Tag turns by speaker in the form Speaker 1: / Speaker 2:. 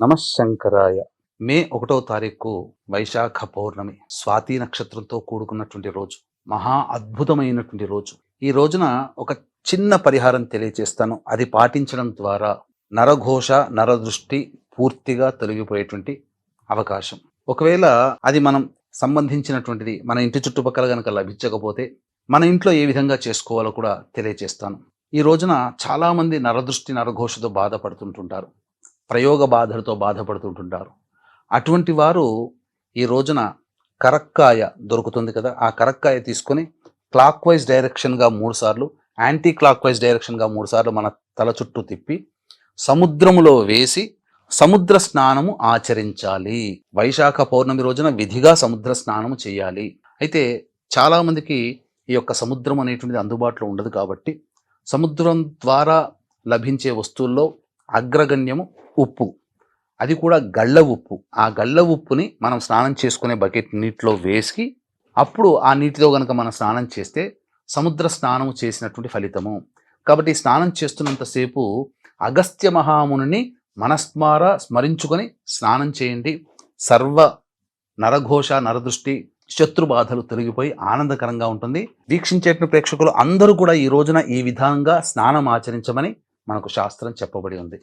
Speaker 1: నమశంకరాయ. మే 1వ తారీఖు వైశాఖ పౌర్ణమి, స్వాతి నక్షత్రంతో కూడుకున్నటువంటి రోజు, మహా అద్భుతమైనటువంటి రోజు. ఈ రోజున ఒక చిన్న పరిహారం తెలియచేస్తాను. అది పాటించడం ద్వారా నరఘోష, నరదృష్టి పూర్తిగా తొలగిపోయేటువంటి అవకాశం. ఒకవేళ అది మనం సంబంధించినటువంటిది మన ఇంటి చుట్టుపక్కల గనక లభించకపోతే మన ఇంట్లో ఏ విధంగా చేసుకోవాలో కూడా తెలియచేస్తాను. ఈ రోజున చాలామంది నరదృష్టి, నరఘోషతో బాధపడుతుంటుంటారు, ప్రయోగ బాధలతో బాధపడుతుంటుంటారు. అటువంటి వారు ఈ రోజున కరక్కాయ దొరుకుతుంది కదా, ఆ కరక్కాయ తీసుకొని క్లాక్ వైజ్ డైరెక్షన్గా 3 సార్లు, యాంటీ క్లాక్ వైజ్ డైరెక్షన్గా 3 సార్లు మన తల చుట్టూ తిప్పి సముద్రములో వేసి సముద్ర స్నానము ఆచరించాలి. వైశాఖ పౌర్ణమి రోజున విధిగా సముద్ర స్నానము చేయాలి. అయితే చాలామందికి ఈ యొక్క సముద్రం అనేటువంటిది అందుబాటులో ఉండదు కాబట్టి సముద్రం ద్వారా లభించే వస్తువుల్లో అగ్రగణ్యము ఉప్పు, అది కూడా గళ్ళ ఉప్పు. ఆ గళ్ళ ఉప్పుని మనం స్నానం చేసుకునే బకెట్ నీటిలో వేసి అప్పుడు ఆ నీటిలో కనుక మనం స్నానం చేస్తే సముద్ర స్నానము చేసినటువంటి ఫలితము. కాబట్టి స్నానం చేస్తున్నంతసేపు అగస్త్య మహామునిని స్మరించుకొని స్నానం చేయండి. సర్వ నరఘోష, నరదృష్టి, శత్రు బాధలు తొలగిపోయి ఆనందకరంగా ఉంటుంది. వీక్షించేటువంటి ప్రేక్షకులు అందరూ కూడా ఈ రోజున ఈ విధంగా స్నానం ఆచరించమని మనకు శాస్త్రం చెప్పబడి ఉంది.